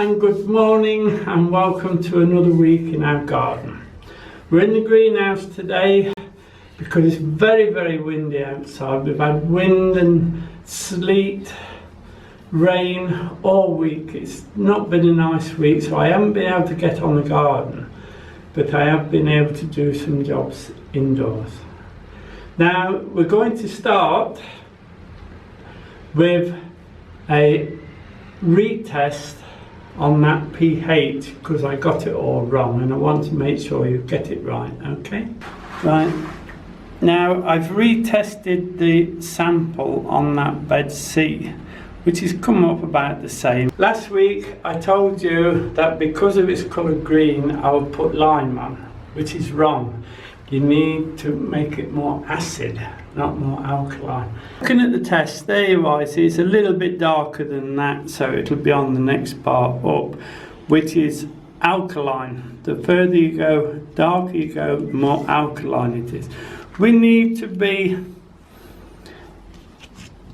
and good morning and welcome to another week in our garden. We're in the greenhouse today because it's very windy outside. We've had wind and sleet, rain all week. It's not been a nice week, so I haven't been able to get on the garden, but I have been able to do some jobs indoors. Now we're going to start with a retest on that pH because I got it all wrong and I want to make sure you get it right, okay? Right, now I've retested the sample on that bed C, which has come up about the same. Last week I told you that because of its colour green I would put lime on, which is wrong. You need to make it more acid, not more alkaline. Looking at the test, there you are, see it's a little bit darker than that, so it'll be on the next bar up, which is alkaline. The further you go, darker you go, the more alkaline it is. We need to be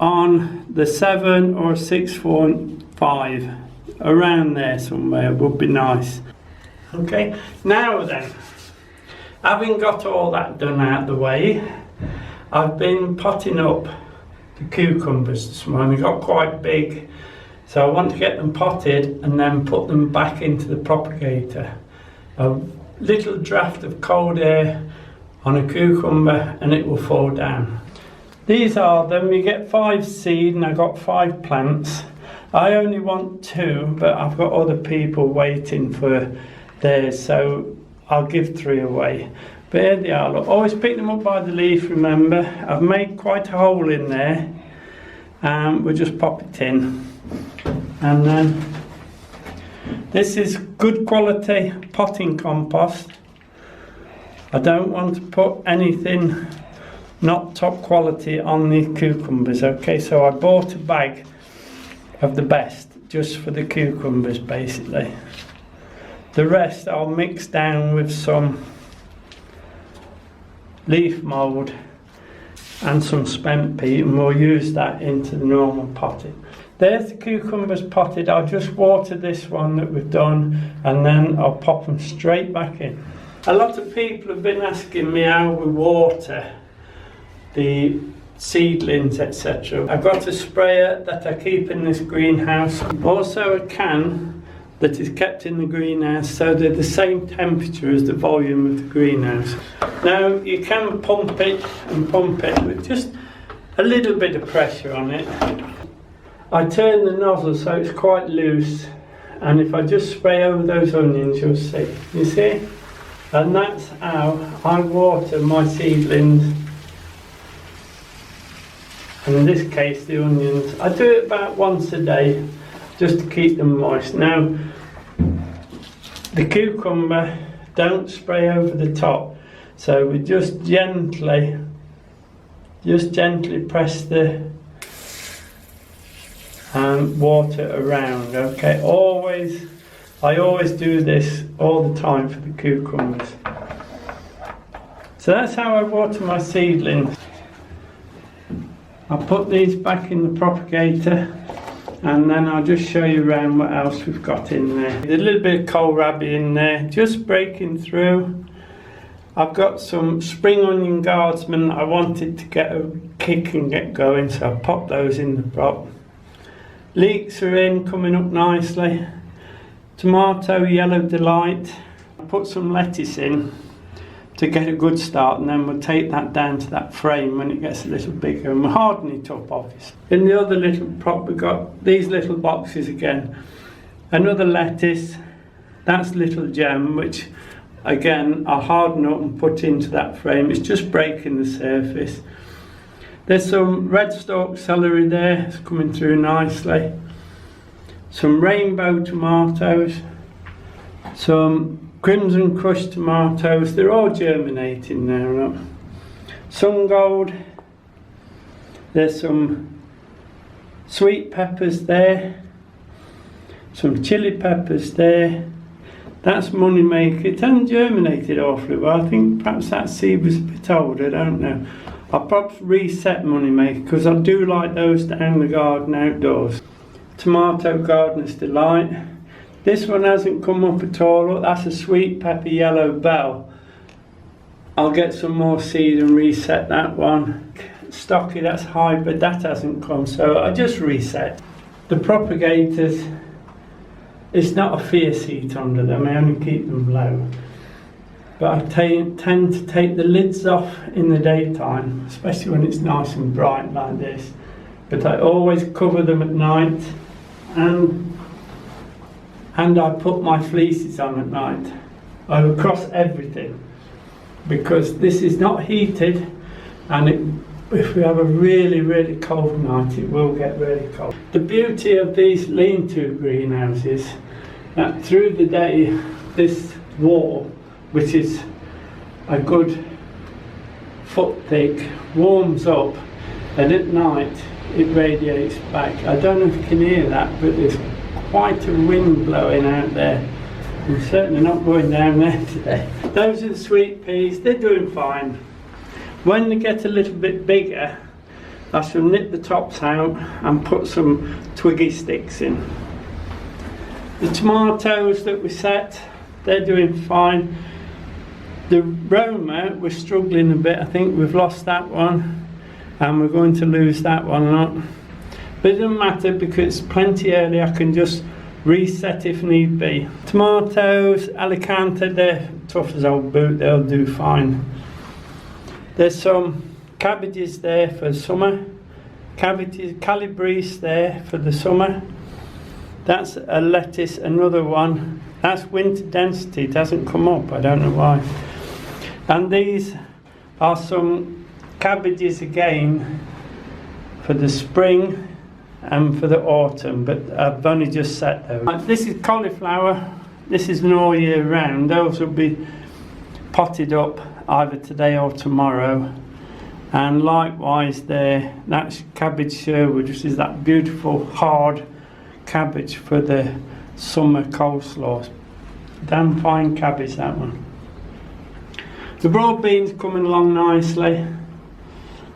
on the 7 or 6.5, around there somewhere would be nice. Okay, now then, having got all that done out of the way, I've been potting up the cucumbers this morning. They got quite big, so I want to get them potted and then put them back into the propagator. A little draft of cold air on a cucumber and it will fall down. These are them. You get 5 seed and I got 5 plants. I only want 2, but I've got other people waiting for theirs, so I'll give 3 away. But here they are. Look, always pick them up by the leaf, remember. I've made quite a hole in there. We'll just pop it in. And then this is good quality potting compost. I don't want to put anything not top quality on the cucumbers, okay? So I bought a bag of the best just for the cucumbers basically. The rest I'll mix down with some leaf mould and some spent peat and we'll use that into the normal potting. There's the cucumbers potted. I'll just water this one that we've done and then I'll pop them straight back in. A lot of people have been asking me how we water the seedlings, etc. I've got a sprayer that I keep in this greenhouse, also a can that is kept in the greenhouse so they're the same temperature as the volume of the greenhouse. Now you can pump it with just a little bit of pressure on it. I turn the nozzle so it's quite loose, and if I just spray over those onions you'll see. You see? And that's how I water my seedlings, and in this case the onions. I do it about once a day just to keep them moist. Now the cucumber, don't spray over the top, so we just gently press the water around, okay? I always do this all the time for the cucumbers. So that's how I water my seedlings. I'll put these back in the propagator and then I'll just show you around what else we've got in there. There's a little bit of kohlrabi in there, just breaking through. I've got some spring onion guardsmen. I wanted to get a kick and get going, so I popped those in the prop. Leeks are in, coming up nicely. Tomato, yellow delight. I put some lettuce in to get a good start, and then we'll take that down to that frame when it gets a little bigger and we'll harden it up obviously. In the other little prop we've got these little boxes again. Another lettuce, that's little gem, which again I'll harden up and put into that frame. It's just breaking the surface. There's some red stalk celery there, it's coming through nicely. Some rainbow tomatoes, some crimson crushed tomatoes, they're all germinating there. Look. Sun gold, there's some sweet peppers there, some chili peppers there. That's moneymaker. It hasn't germinated awfully well. I think perhaps that seed was a bit old, I don't know. I'll probably reset moneymaker because I do like those down the garden outdoors. Tomato Gardener's Delight. This one hasn't come up at all. Look, that's a sweet pepper yellow bell. I'll get some more seed and reset that one. Stocky, that's hybrid, that hasn't come, so I just reset. The propagators, it's not a fierce heat under them, I only keep them low. But I tend to take the lids off in the daytime, especially when it's nice and bright like this. But I always cover them at night, and I put my fleeces on at night across everything, because this is not heated, and if we have a really, really cold night, it will get really cold. The beauty of these lean-to greenhouses, that through the day, this wall, which is a good foot thick, warms up, and at night it radiates back. I don't know if you can hear that, but there's quite a wind blowing out there. I'm certainly not going down there today. Those are the sweet peas, they're doing fine. When they get a little bit bigger, I shall nip the tops out and put some twiggy sticks in. The tomatoes that we set, they're doing fine. The Roma, we're struggling a bit. I think we've lost that one, and we're going to lose that one up. But it doesn't matter, because it's plenty early. I can just reset if need be. Tomatoes, Alicante, they're tough as old boot. They'll do fine. There's some cabbages there for summer. Cabbages, calabrese there for the summer. That's a lettuce, another one. That's winter density. It hasn't come up. I don't know why. And these are some cabbages again for the spring and for the autumn, but I've only just set those. This is cauliflower. This is an all year round. Those will be potted up either today or tomorrow. And likewise there, that's cabbage Sherwood, which is that beautiful hard cabbage for the summer coleslaw. Damn fine cabbage, that one. The broad beans coming along nicely.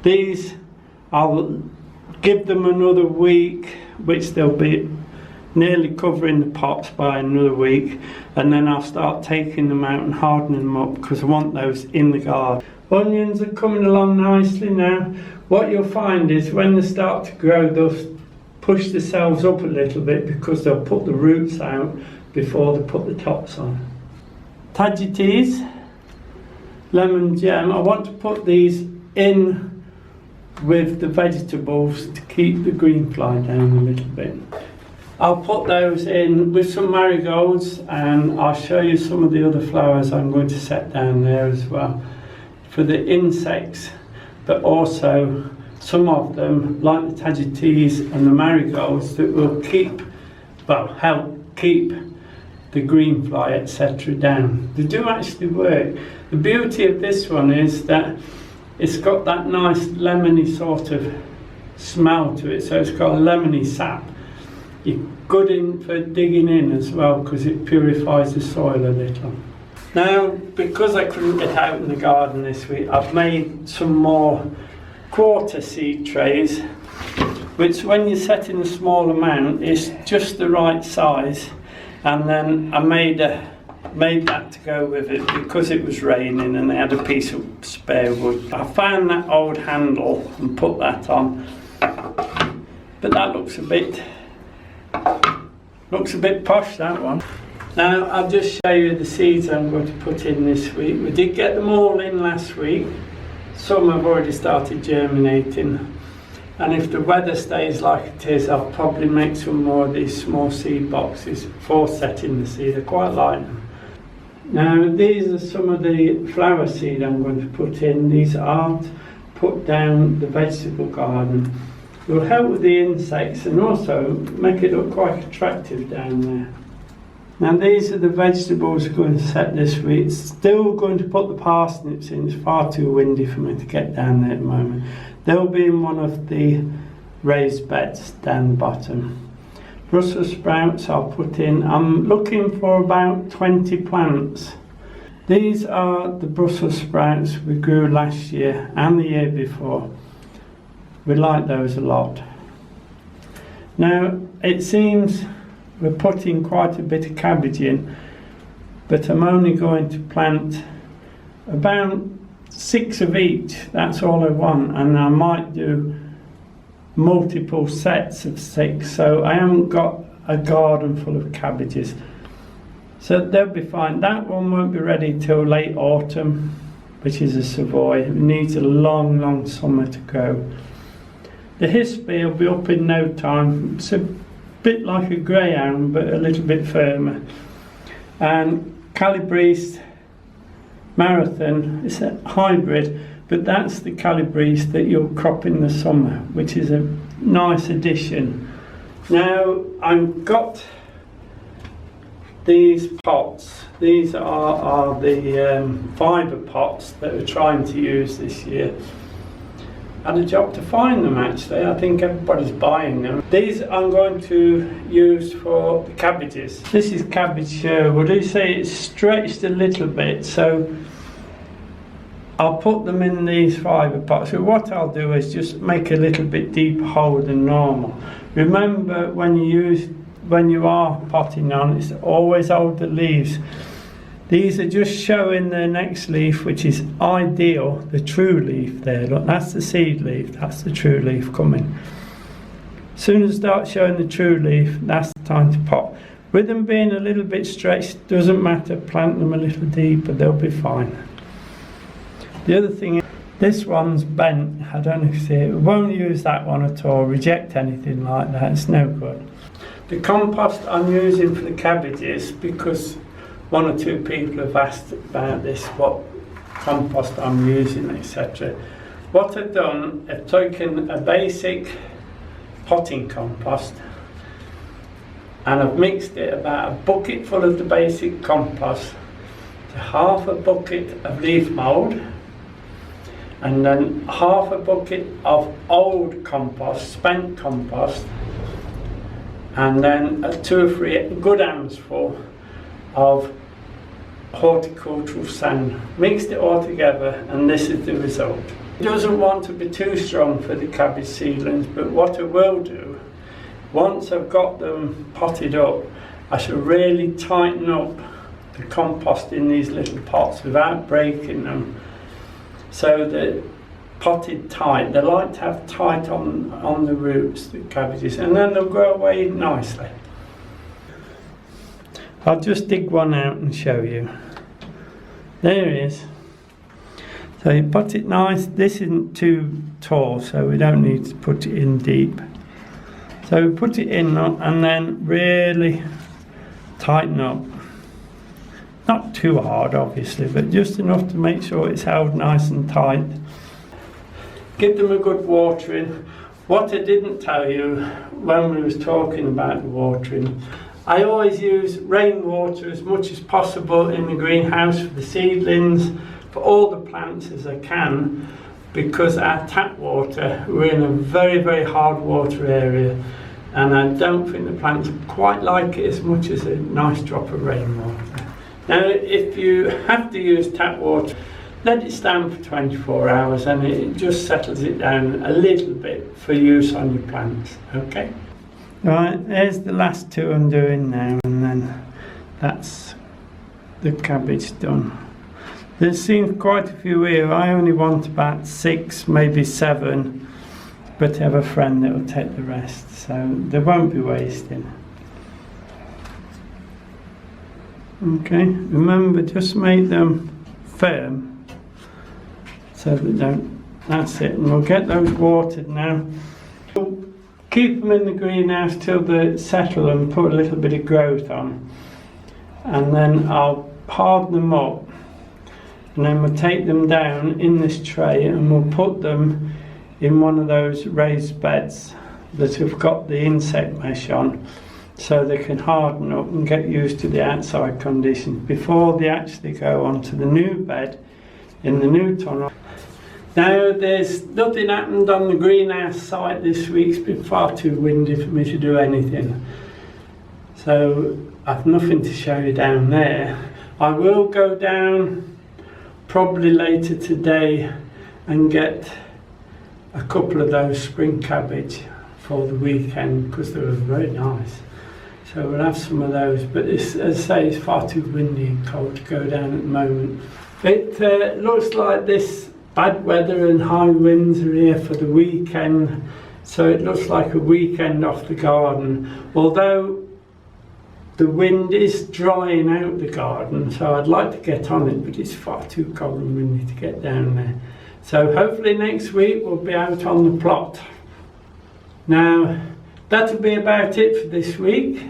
These, I'll give them another week, which they'll be nearly covering the pots by another week, and then I'll start taking them out and hardening them up, because I want those in the garden. Onions are coming along nicely now. What you'll find is when they start to grow, they'll push themselves up a little bit, because they'll put the roots out before they put the tops on. Tagetes, lemon jam. I want to put these in with the vegetables to keep the green fly down a little bit. I'll put those in with some marigolds, and I'll show you some of the other flowers I'm going to set down there as well for the insects, but also some of them, like the tagetes and the marigolds, that will help keep the green fly, etc. down. They do actually work. The beauty of this one is that it's got that nice lemony sort of smell to it, so it's got a lemony sap. You're good in for digging in as well, because it purifies the soil a little. Now, because I couldn't get out in the garden this week, I've made some more quarter seed trays, which when you're setting a small amount, is just the right size. And then I made that to go with it, because it was raining and they had a piece of spare wood. I found that old handle and put that on, but that looks a bit posh, that one. Now I'll just show you the seeds I'm going to put in this week. We did get them all in last week. Some have already started germinating, and if the weather stays like it is, I'll probably make some more of these small seed boxes for setting the seed. I quite like them. Now these are some of the flower seed I'm going to put in. These aren't put down the vegetable garden. It will help with the insects and also make it look quite attractive down there. Now these are the vegetables we're going to set this week. Still going to put the parsnips in. It's far too windy for me to get down there at the moment. They'll be in one of the raised beds down the bottom. Brussel sprouts I'll put in. I'm looking for about 20 plants. These are the Brussels sprouts we grew last year and the year before. We like those a lot. Now it seems we're putting quite a bit of cabbage in, but I'm only going to plant about 6 of each. That's all I want, and I might do multiple sets of 6, so I haven't got a garden full of cabbages, so they'll be fine. That one won't be ready till late autumn, which is a Savoy. It needs a long summer to grow. The Hispy will be up in no time. It's a bit like a greyhound, but a little bit firmer. And Calabrese Marathon is a hybrid, but that's the Calabrese that you'll crop in the summer, which is a nice addition. Now I've got these pots. These are the fibre pots that we're trying to use this year. I had a job to find them actually. I think everybody's buying them. These I'm going to use for the cabbages. This is cabbage Sherwood. You see it's stretched a little bit, so I'll put them in these fibre pots. So what I'll do is just make a little bit deeper hole than normal. Remember, when you are potting on, it's always hold the leaves. These are just showing the next leaf, which is ideal, the true leaf there. Look, that's the seed leaf, that's the true leaf coming. As soon as it starts showing the true leaf, that's the time to pot. With them being a little bit stretched, doesn't matter, plant them a little deeper, they'll be fine. The other thing is, this one's bent, I don't know if you see it. We won't use that one at all, reject anything like that, it's no good. The compost I'm using for the cabbages, because 1 or 2 people have asked about this, what compost I'm using, etc. What I've done, I've taken a basic potting compost and I've mixed it about a bucket full of the basic compost to half a bucket of leaf mould, and then half a bucket of old compost, spent compost, and then 2 or 3 good handfuls of horticultural sand. Mixed it all together, and this is the result. It doesn't want to be too strong for the cabbage seedlings, but what I will do, once I've got them potted up, I shall really tighten up the compost in these little pots without breaking them, so that potted tight. They like to have tight on the roots, the cabbages, and then they'll grow away nicely. I'll just dig one out and show you. There it is. So you pot it nice. This isn't too tall, so we don't need to put it in deep. So we put it in and then really tighten up. Not too hard obviously, but just enough to make sure it's held nice and tight. Give them a good watering. What I didn't tell you when we was talking about the watering, I always use rainwater as much as possible in the greenhouse for the seedlings, for all the plants as I can, because our tap water, we're in a very hard water area, and I don't think the plants quite like it as much as a nice drop of rainwater. Now if you have to use tap water, let it stand for 24 hours and it just settles it down a little bit for use on your plants, okay? Right, there's the last 2 I'm doing now, and then that's the cabbage done. There seems quite a few here. I only want about 6, maybe 7, but I have a friend that will take the rest, so they won't be wasting. Okay, remember, just make them firm so they don't, that's it, and we'll get those watered now. Keep them in the greenhouse till they settle and put a little bit of growth on, and then I'll harden them up, and then we'll take them down in this tray and we'll put them in one of those raised beds that have got the insect mesh on, so they can harden up and get used to the outside conditions before they actually go onto the new bed in the new tunnel. Now there's nothing happened on the greenhouse site this week. It's been far too windy for me to do anything, so I've nothing to show you down there. I will go down probably later today and get a couple of those spring cabbage for the weekend, because they were very nice. So we'll have some of those, but it's, as I say, it's far too windy and cold to go down at the moment. It looks like this bad weather and high winds are here for the weekend, so it looks like a weekend off the garden, although the wind is drying out the garden, so I'd like to get on it, but it's far too cold and windy to get down there. So hopefully next week we'll be out on the plot. Now that'll be about it for this week.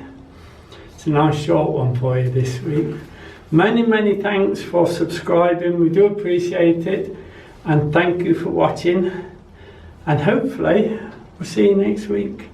It's a nice short one for you this week. Many thanks for subscribing, we do appreciate it, and thank you for watching, and hopefully we'll see you next week.